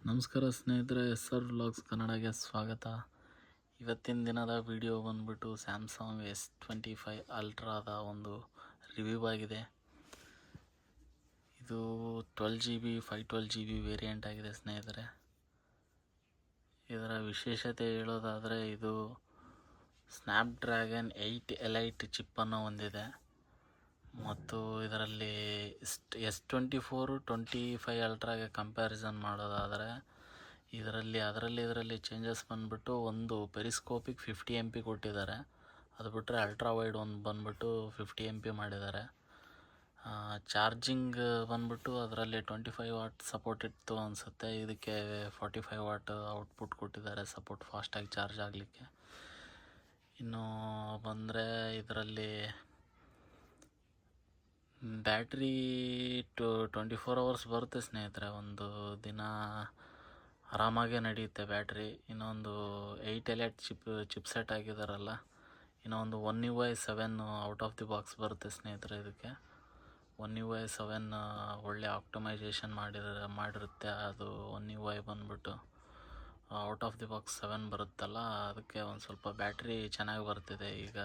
ನಮಸ್ಕಾರ ಸ್ನೇಹಿತರೆ, SR vlogs ಕನ್ನಡಗೆ ಸ್ವಾಗತ. ಇವತ್ತಿನ ದಿನದ ವಿಡಿಯೋ ಬಂದ್ಬಿಟ್ಟು ಸ್ಯಾಮ್ಸಂಗ್ S25 ಅಲ್ಟ್ರಾದ ಒಂದು ರಿವ್ಯೂ ಆಗಿದೆ. ಇದು 12GB 512GB ವೇರಿಯಂಟ್ ಆಗಿದೆ ಸ್ನೇಹಿತರೆ. ಇದರ ವಿಶೇಷತೆ ಹೇಳೋದಾದರೆ ಇದು ಸ್ನ್ಯಾಪ್ಡ್ರ್ಯಾಗನ್ 8 ಎಲೈಟ್ ಚಿಪ್ಪನ್ನು ಹೊಂದಿದೆ ಮತ್ತು ಇದರಲ್ಲಿ S24 25 ಅಲ್ಟ್ರಾಗೆ ಕಂಪ್ಯಾರಿಸನ್ ಮಾಡೋದಾದರೆ ಇದರಲ್ಲಿ ಚೇಂಜಸ್ ಬಂದುಬಿಟ್ಟು ಒಂದು ಪೆರಿಸ್ಕೋಪಿಕ್ 50 MP ಕೊಟ್ಟಿದ್ದಾರೆ. ಅದು ಬಿಟ್ಟರೆ ಅಲ್ಟ್ರಾ ವೈಡ್ ಒಂದು ಬಂದುಬಿಟ್ಟು 50 MP ಮಾಡಿದ್ದಾರೆ. ಚಾರ್ಜಿಂಗ್ ಬಂದುಬಿಟ್ಟು ಅದರಲ್ಲಿ 25 ವಾಟ್ ಸಪೋರ್ಟ್ ಇತ್ತು ಅನಿಸುತ್ತೆ. ಇದಕ್ಕೆ 45 ವಾಟ್ ಔಟ್ಪುಟ್ ಕೊಟ್ಟಿದ್ದಾರೆ ಸಪೋರ್ಟ್ ಫಾಸ್ಟಾಗಿ ಚಾರ್ಜ್ ಆಗಲಿಕ್ಕೆ. ಇನ್ನು ಬಂದರೆ ಇದರಲ್ಲಿ ಬ್ಯಾಟ್ರಿ 24 ಅವರ್ಸ್ ಬರುತ್ತೆ ಸ್ನೇಹಿತರೆ. ಒಂದು ದಿನ ಆರಾಮಾಗೇ ನಡೆಯುತ್ತೆ ಬ್ಯಾಟ್ರಿ. ಇನ್ನೊಂದು 8 ಎಲೈಟ್ ಚಿಪ್ಸೆಟ್ ಆಗಿದಾರಲ್ಲ, ಇನ್ನೊಂದು One UI 7 out of the box ಬರುತ್ತೆ ಸ್ನೇಹಿತರೆ. ಇದಕ್ಕೆ One UI 7 ಒಳ್ಳೆ ಆಪ್ಟಿಮೈಸೇಷನ್ ಮಾಡಿರುತ್ತೆ. ಅದು One UI ಬಂದುಬಿಟ್ಟು ಔಟ್ ಆಫ್ ದಿ ಬಾಕ್ಸ್ 7 ಬರುತ್ತಲ್ಲ, ಅದಕ್ಕೆ ಒಂದು ಸ್ವಲ್ಪ ಬ್ಯಾಟ್ರಿ ಚೆನ್ನಾಗಿ ಬರ್ತಿದೆ. ಈಗ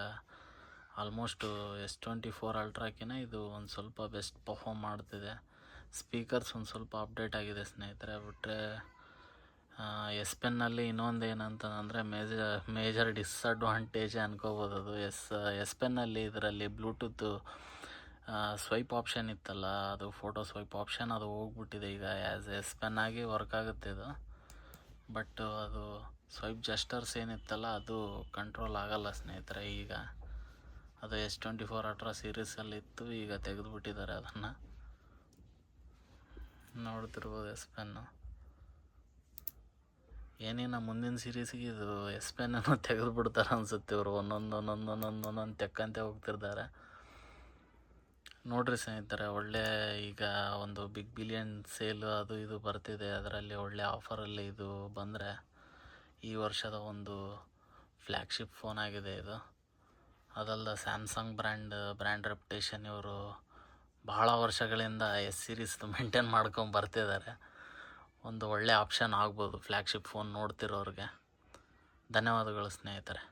ಆಲ್ಮೋಸ್ಟ್ S24 ಅಲ್ಟ್ರಾಕಿನ ಇದು ಒಂದು ಸ್ವಲ್ಪ ಬೆಸ್ಟ್ ಪರ್ಫಾರ್ಮ್ ಮಾಡ್ತಿದೆ. ಸ್ಪೀಕರ್ಸ್ ಒಂದು ಸ್ವಲ್ಪ ಅಪ್ಡೇಟ್ ಆಗಿದೆ ಸ್ನೇಹಿತರೆ. ಬಿಟ್ಟರೆ S ಪೆನ್ನಲ್ಲಿ ಇನ್ನೊಂದು ಏನಂತಂದರೆ ಮೇಜರ್ ಡಿಸ್ಅಡ್ವಾಂಟೇಜ್ ಅನ್ಕೋಬೋದು. ಅದು S ಪೆನ್ನಲ್ಲಿ ಇದರಲ್ಲಿ ಬ್ಲೂಟೂತ್ ಸ್ವೈಪ್ ಆಪ್ಷನ್ ಇತ್ತಲ್ಲ, ಅದು ಫೋಟೋ ಸ್ವೈಪ್ ಆಪ್ಷನ್ ಅದು ಹೋಗ್ಬಿಟ್ಟಿದೆ. ಈಗ S ಪೆನ್ ಆಗಿ ವರ್ಕ್ ಆಗುತ್ತೆ ಇದು, ಬಟ್ ಅದು ಸ್ವೈಪ್ ಜಸ್ಟರ್ಸ್ ಏನಿತ್ತಲ್ಲ ಅದು ಕಂಟ್ರೋಲ್ ಆಗಲ್ಲ ಸ್ನೇಹಿತರೆ. ಈಗ ಅದು S24 ಅಲ್ಟ್ರಾ ಸೀರೀಸಲ್ಲಿತ್ತು, ಈಗ ತೆಗೆದುಬಿಟ್ಟಿದ್ದಾರೆ. ಅದನ್ನು ನೋಡ್ತಿರ್ಬೋದು. S ಪೆನ್ನು ಏನೇನು ಮುಂದಿನ ಸೀರೀಸಿಗೆ ಇದು S ಪೆನ್ನನ್ನು ತೆಗೆದುಬಿಡ್ತಾರೆ ಅನಿಸುತ್ತೆ. ಇವರು ಒಂದೊಂದು ತೆಕ್ಕಂತೆ ಹೋಗ್ತಿರ್ತಾರೆ. ನೋಡ್ರಿ ಸ್ನೇಹಿತರೆ, ಒಳ್ಳೆ ಈಗ ಒಂದು ಬಿಗ್ ಬಿಲಿಯನ್ ಸೇಲ್ ಅದು ಇದು ಬರ್ತಿದೆ. ಅದರಲ್ಲಿ ಒಳ್ಳೆ ಆಫರಲ್ಲಿ ಇದು ಬಂದರೆ ಈ ವರ್ಷದ ಒಂದು ಫ್ಲ್ಯಾಗ್ಶಿಪ್ ಫೋನ್ ಆಗಿದೆ ಇದು. ಅದಲ್ಲ, ಸ್ಯಾಮ್ಸಂಗ್ ಬ್ರ್ಯಾಂಡ್ ರೆಪ್ಯುಟೇಷನ್ ಇವರು ಬಹಳ ವರ್ಷಗಳಿಂದ S ಸೀರೀಸ್ ಮೇಂಟೈನ್ ಮಾಡ್ಕೊಂಡು ಬರ್ತಿದ್ದಾರೆ. ಒಂದು ಒಳ್ಳೆ ಆಪ್ಷನ್ ಆಗ್ಬೋದು ಫ್ಲ್ಯಾಗ್ಶಿಪ್ ಫೋನ್ ನೋಡ್ತಿರೋರಿಗೆ. ಧನ್ಯವಾದಗಳು ಸ್ನೇಹಿತರೆ.